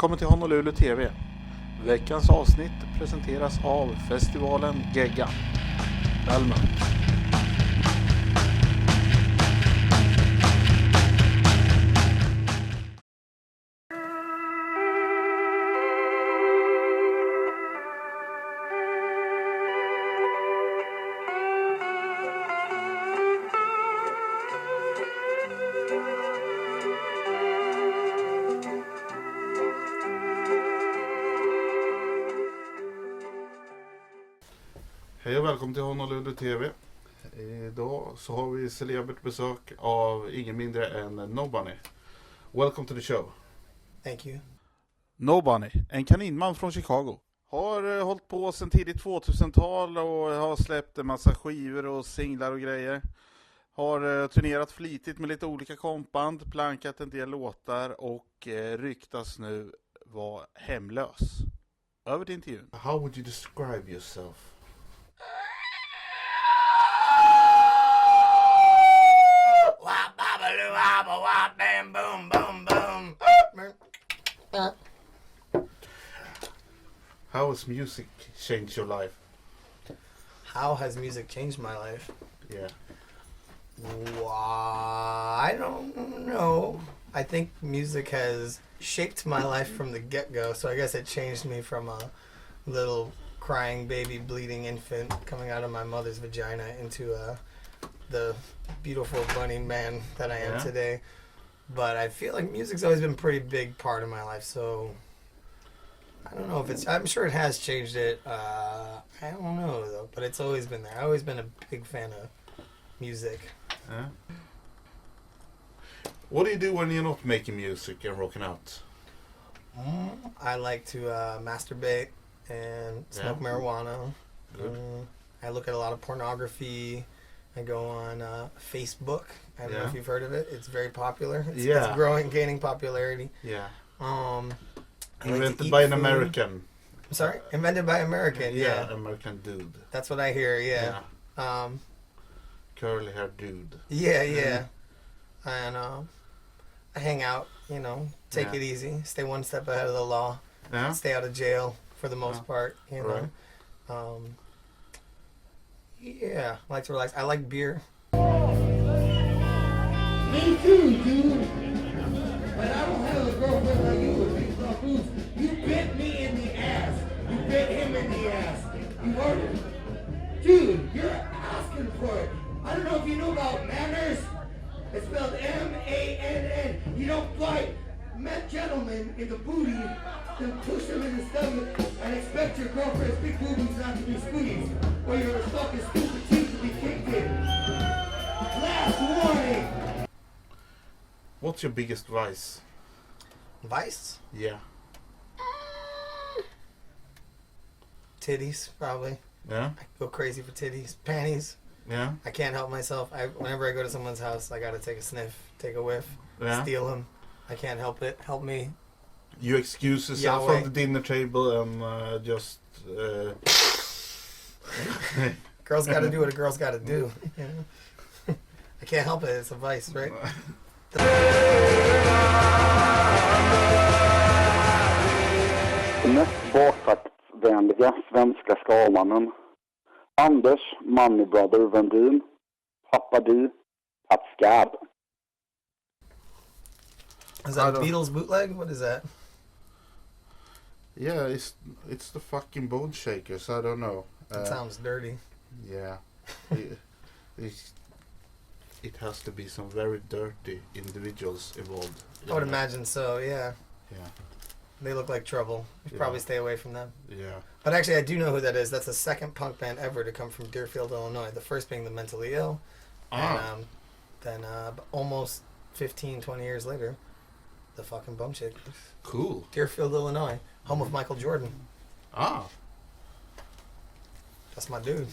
Välkommen till HonoluluTV. Veckans avsnitt presenteras av festivalen Gegga, Malmö. Hej och välkommen till HonoluluTV. Idag så har vi celebert besök av ingen mindre än NoBunny. Welcome to the show. Thank you. NoBunny, en kaninman från Chicago. Har hållit på sedan tidigt 2000-tal och har släppt en massa skivor och singlar och grejer. Har turnerat flitigt med lite olika kompband, plankat en del låtar och ryktas nu vara hemlös. Över till intervjun. How would you describe yourself? Boom, boom, boom. How has music changed your life? How has music changed my life? Yeah. I don't know. I think music has shaped my life from the get-go, so I guess it changed me from a little crying baby, bleeding infant coming out of my mother's vagina into the beautiful bunny man that I am today. But I feel like music's always been a pretty big part of my life, so I don't know if it's, I'm sure it has changed it. I don't know though, but it's always been there. I've always been a big fan of music. What do you do when you're not making music and rocking out? I like to masturbate and smoke marijuana. I look at a lot of pornography. I go on Facebook. I don't know if you've heard of it. It's very popular. It's growing, gaining popularity. Yeah. Invented by an American. I'm sorry? Invented by American, yeah. American dude. That's what I hear, yeah. Curly hair dude. Yeah. And I hang out, you know, take it easy, stay one step ahead of the law, stay out of jail for the most part, you know. Right. Yeah, I like to relax. I like beer. Me too, dude. But I don't have a girlfriend like you with big soft boobs. You bit me in the ass. You bit him in the ass. You heard it? Dude, you're asking for it. I don't know if you know about manners. It's spelled M-A-N-N. You don't bite gentlemen in the booty, then push them in the stomach, and expect your girlfriend's big boobies not to be squeezed, or your fucking stupid teeth to be kicked in. Last warning! What's your biggest vice? Vice? Yeah. Titties, probably. Yeah? I go crazy for titties. Panties. Yeah? I can't help myself. Whenever I go to someone's house, I gotta take a sniff, take a whiff, steal them. I can't help it. Help me. You excuse yourself from the dinner table and just... Girls gotta do what a girl's gotta do. You know? I can't help it. It's a vice, right? Den mest baktaktsvänliga svenska skalmannen. Anders, Money Brother Vendin, Papa D, Pat Scab. Is that a Beatles bootleg? What is that? Yeah, it's the fucking Bone Shakers. I don't know. That sounds dirty. Yeah. It has to be some very dirty individuals involved. I would imagine so, yeah. Yeah. They look like trouble. You should probably stay away from them. Yeah. But actually, I do know who that is. That's the second punk band ever to come from Deerfield, Illinois. The first being the Mentally Ill. And then almost 15, 20 years later, the fucking Bum Shakers. Cool. Deerfield, Illinois. Home of Michael Jordan. That's my dude.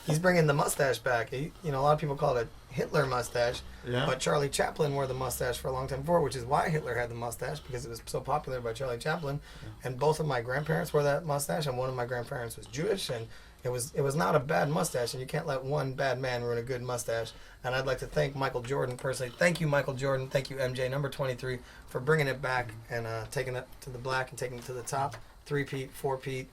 He's bringing the mustache back. You know, a lot of people call it a Hitler mustache. Yeah. But Charlie Chaplin wore the mustache for a long time before, which is why Hitler had the mustache, because it was so popular by Charlie Chaplin. And both of my grandparents wore that mustache, and one of my grandparents was Jewish, and It was not a bad mustache, and you can't let one bad man ruin a good mustache. And I'd like to thank Michael Jordan personally. Thank you, Michael Jordan. Thank you, MJ, number 23, for bringing it back and taking it to the black and taking it to the top. 3-peat, 4-peat,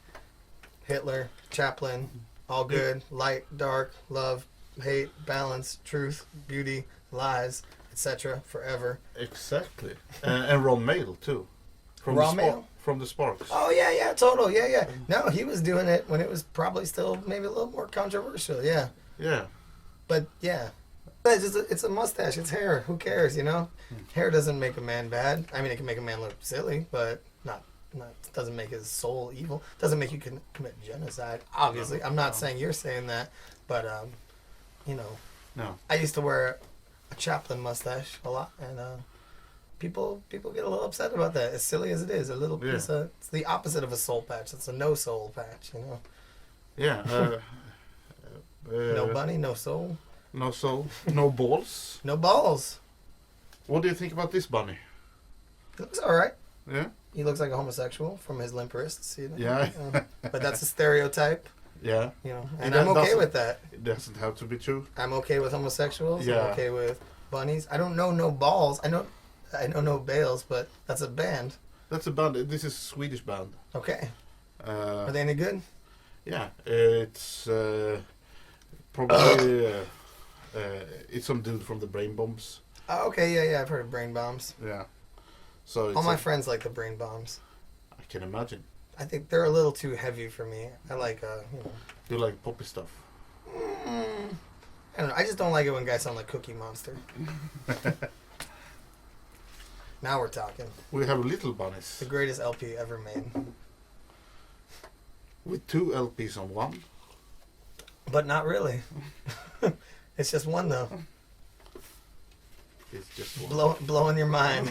Hitler, Chaplin, all good, light, dark, love, hate, balance, truth, beauty, lies, etc. Forever. Exactly. And Ron Mail too. Ron Mail? From the Sparks. Oh, yeah, total, yeah. No, he was doing it when it was probably still maybe a little more controversial, yeah. Yeah. But, yeah. It's a mustache, it's hair, who cares, you know? Hair doesn't make a man bad. I mean, it can make a man look silly, but not doesn't make his soul evil. Doesn't make you commit genocide, obviously. I'm not saying you're saying that, but, you know. No. I used to wear a Chaplin mustache a lot, and people get a little upset about that. As silly as it is, a little piece of, it's the opposite of a soul patch. It's a no soul patch, you know. Yeah. No bunny, no soul. No soul, no balls. No balls. What do you think about this bunny? He looks all right. Yeah. He looks like a homosexual from his limp wrists. You know? Yeah. But that's a stereotype. Yeah. You know, and I'm okay with that. It doesn't have to be true. I'm okay with homosexuals. Yeah. I'm okay with bunnies. I don't know no balls. I know no bales, but that's a band. That's a band. This is a Swedish band. Okay. Are they any good? Yeah. It's probably it's some dude from the Brain Bombs. Oh, okay, yeah, I've heard of Brain Bombs. Yeah. So it's all my friends like the Brain Bombs. I can imagine. I think they're a little too heavy for me. I like, you know. Do you like poppy stuff? I don't know. I just don't like it when guys sound like Cookie Monster. Now we're talking. We have Little Bunnies. The greatest LP ever made. With 2 LPs on one. But not really. It's just one though. It's just one. Blowing your mind.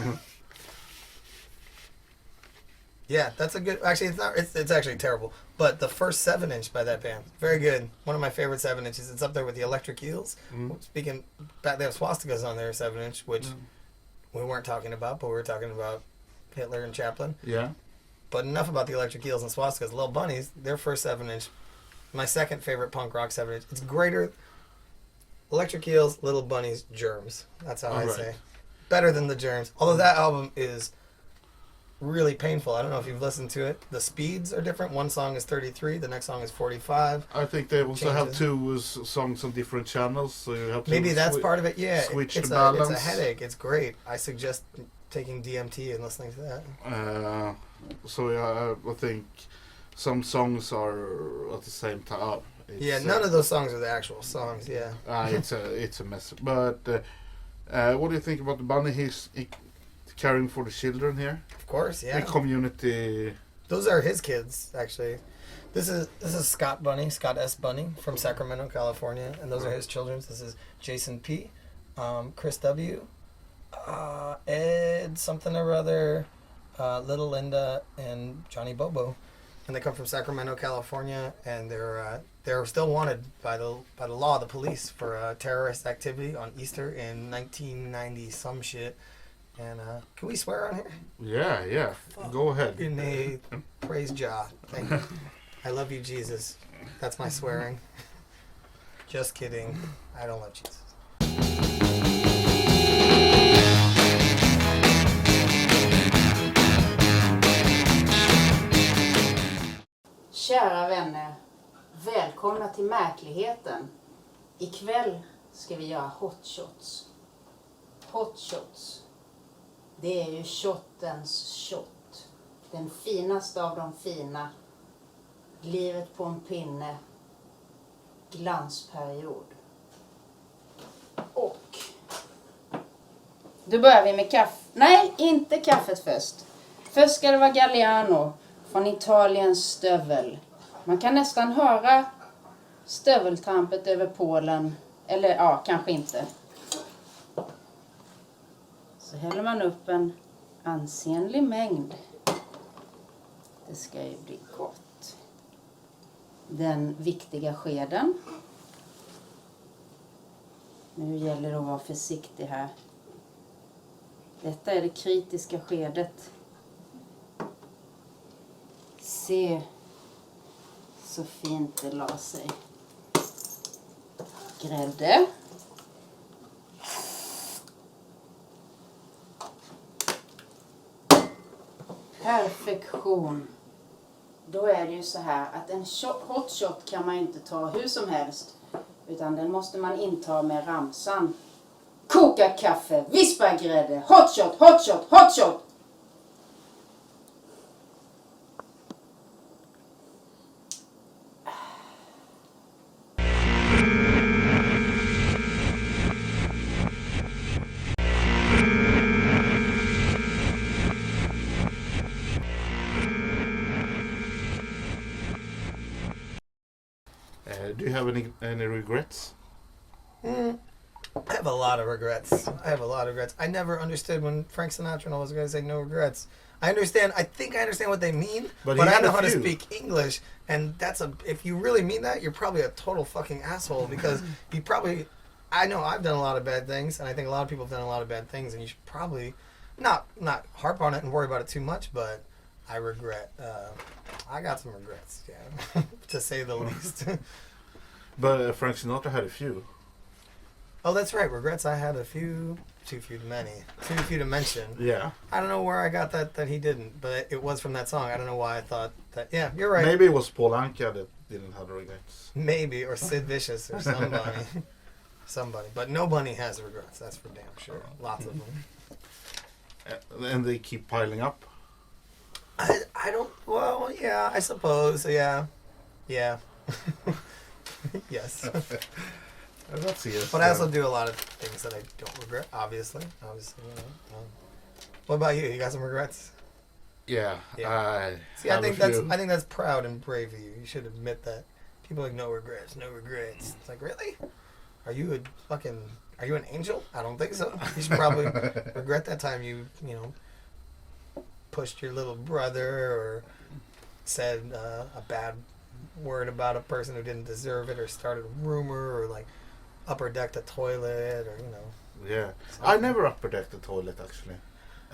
Yeah, that's a good. Actually, it's not. It's actually terrible. But the first 7-inch by that band, very good. One of my favorite 7-inches. It's up there with the Electric Eels. Speaking back, they have swastikas on their 7-inch, which we weren't talking about, but we were talking about Hitler and Chaplin. Yeah. But enough about the Electric Eels and swastikas. Little Bunnies, their first 7-inch. My second favorite punk rock 7-inch. It's greater. Electric Eels, Little Bunnies, Germs. That's how I say. Better than the Germs. Although that album is really painful. I don't know if you've listened to it. The speeds are different. One song is 33, the next song is 45. I think they also have 2 songs on different channels, so you have to maybe that's part of it. Yeah, switch it's the balance. It's a headache. It's great. I suggest taking DMT and listening to that. So yeah, I think some songs are at the same time. Yeah, none of those songs are the actual songs. Yeah. It's a mess. But what do you think about the bunny? He's caring for the children here. Of course, yeah. The community. Those are his kids, actually. This is Scott Bunny, Scott S. Bunny from Sacramento, California, and those are his children. This is Jason P, Chris W, Ed something or other, Little Linda, and Johnny Bobo, and they come from Sacramento, California, and they're still wanted by the law, the police, for terrorist activity on Easter in 1990 some shit. And can we swear on here? Yeah. Go ahead. Praise Jah. Thank you. I love you, Jesus. That's my swearing. Just kidding. I don't love Jesus. Kära vänner, välkomna till märkligheten. Ikväll ska vi göra hot shots. Hot shots. Det är ju shottens shot. Den finaste av de fina. Livet på en pinne. Glansperiod. Och då börjar vi med kaffe. Nej, inte kaffet först. Först ska det vara Galliano från Italiens stövel. Man kan nästan höra stöveltrampet över Polen. Eller ja, kanske inte. Så häller man upp en ansenlig mängd. Det ska ju bli gott. Den viktiga skeden. Nu gäller det att vara försiktig här. Detta är det kritiska skedet. Se Så fint det la sig. Grädde. Perfektion. Då är det ju så här att en hot shot kan man inte ta hur som helst. Utan den måste man inta med ramsan. Koka kaffe, vispa grädde, hot shot, hot shot, hot shot. Do you have any regrets? I have a lot of regrets. I never understood when Frank Sinatra and all those guys say no regrets. I think I understand what they mean, but I know how to speak English, and if you really mean that, you're probably a total fucking asshole, because I know I've done a lot of bad things, and I think a lot of people have done a lot of bad things, and you should probably not harp on it and worry about it too much, but I got some regrets, yeah, to say the least. But Frank Sinatra had a few. Oh, that's right. Regrets. I had a few. Too few to many. Too few to mention. Yeah. I don't know where I got that he didn't, but it was from that song. I don't know why I thought that. Yeah, you're right. Maybe it was Paul Anka that didn't have regrets. Maybe, or Sid Vicious or somebody. But NoBunny has regrets. That's for damn sure. Lots of them. And they keep piling up. I don't. Well, yeah, I suppose. Yeah. Yes. That's yes. But I also do a lot of things that I don't regret. Obviously, What about you? You got some regrets? Yeah. See, I think that's proud and brave of you. You should admit that. People are like, no regrets. It's like, really? Are you an angel? I don't think so. You should probably regret that time you pushed your little brother or said a bad word about a person who didn't deserve it, or started a rumor, or like upper decked a toilet, or Yeah. something. I never upper decked the toilet, actually.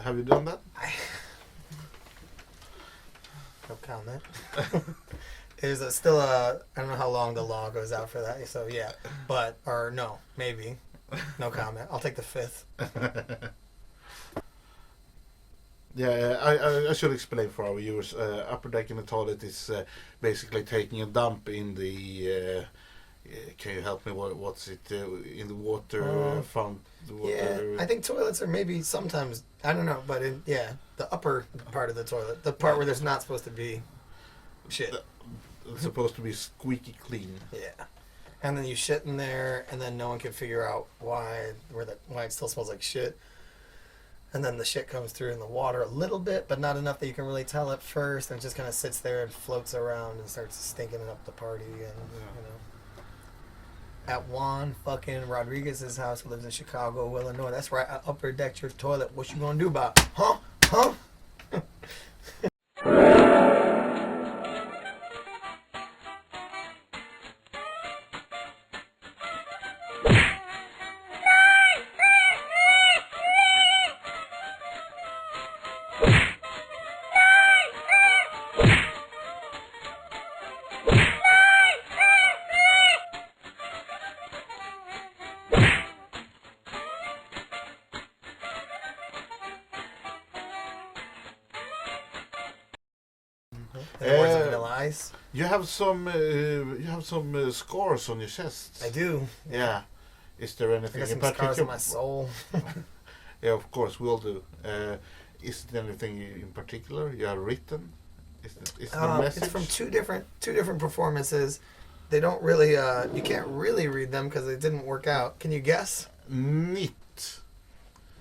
Have you done that? Don't count that. There's still I don't know how long the law goes out for that, so yeah. No, maybe. No comment. I'll take the fifth. Yeah, I should explain for our viewers. Upper decking the toilet is basically taking a dump in the. Can you help me? What's it in the water? Found the water. Yeah, I think toilets are maybe sometimes, I don't know, but the upper part of the toilet, the part where there's not supposed to be shit. It's supposed to be squeaky clean. Yeah, and then you shit in there, and then no one can figure out why it still smells like shit. And then the shit comes through in the water a little bit, but not enough that you can really tell at first, and it just kind of sits there and floats around and starts stinking up the party, and At Juan fucking Rodriguez's house, who lives in Chicago, Illinois. That's right, I upper decked your toilet. What you gonna do about it? Huh? Vanilla Ice. You have some scars on your chest. I do. Yeah. Is there I anything got in some scars particular? on my soul. Yeah, of course, we'll do. Is there anything in particular you have written? Is the message? It's from two different performances. They don't really. You can't really read them because they didn't work out. Can you guess? Knit.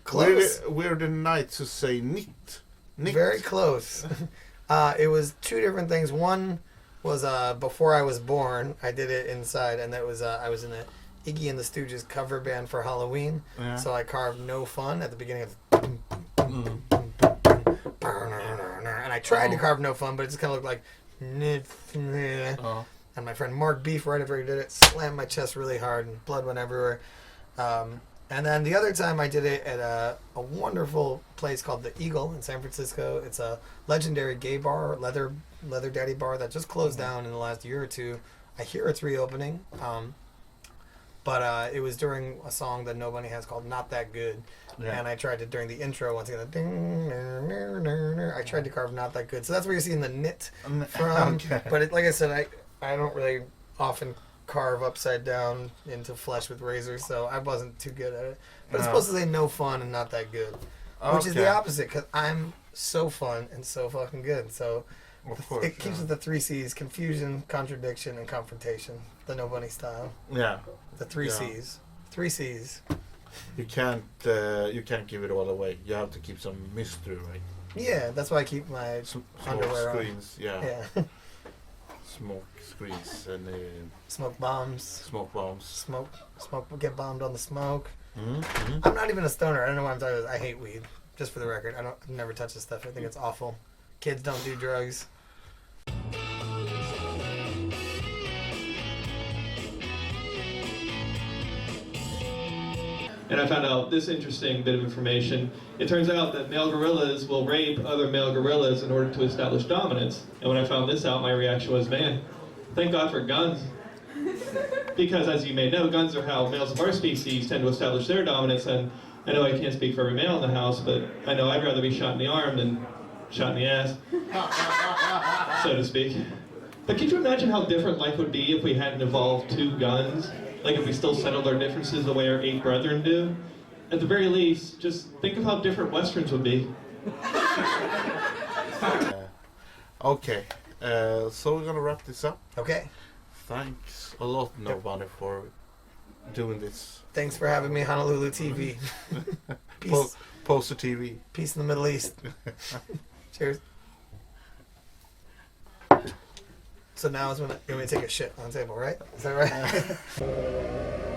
Close. We're the knights who say knit. Knit. Very close. It was two different things. One was before I was born. I did it inside, and that was I was in a Iggy and the Stooges cover band for Halloween. Yeah. So I carved "No Fun" at the beginning of. And I tried to carve "No Fun," but it just kind of looked like. And my friend Mark Beef, right after he did it, slammed my chest really hard, and blood went everywhere. And then the other time I did it at a wonderful place called The Eagle in San Francisco. It's a legendary gay bar, leather daddy bar that just closed down in the last year or two. I hear it's reopening. But it was during a song that NoBunny has called Not That Good. Yeah. And I tried to, during the intro, once again, I tried to carve Not That Good. So that's where you're seeing the knit from. Okay. But like I said, I don't really often carve upside down into flesh with razors, so I wasn't too good at it. But it's supposed to say no fun and not that good, which is the opposite, because I'm so fun and so fucking good. So it keeps with the 3 C's: confusion, contradiction, and confrontation. The NoBunny style. Yeah. The 3 C's. 3 C's. You can't give it all away. You have to keep some mystery, right? Yeah, that's why I keep my underwear screens, on. Yeah. Smoke screens and smoke bombs. Smoke. Get bombed on the smoke. Mm-hmm. I'm not even a stoner. I don't know why I'm talking about this. I hate weed. Just for the record, I've never touched this stuff. I think it's awful. Kids don't do drugs. And I found out this interesting bit of information. It turns out that male gorillas will rape other male gorillas in order to establish dominance. And when I found this out, my reaction was, man, thank God for guns. Because as you may know, guns are how males of our species tend to establish their dominance. And I know I can't speak for every male in the house, but I know I'd rather be shot in the arm than shot in the ass, so to speak. But could you imagine how different life would be if we hadn't evolved 2 guns? Like if we still settled our differences the way our 8 brethren do? At the very least, just think of how different Westerns would be. Okay, so we're gonna wrap this up. Okay. Thanks a lot, NoBunny, for doing this. Thanks for having me, HonoluluTV. Peace. Poster TV. Peace in the Middle East. Cheers. So now is when you're going to take a shit on the table, right? Is that right?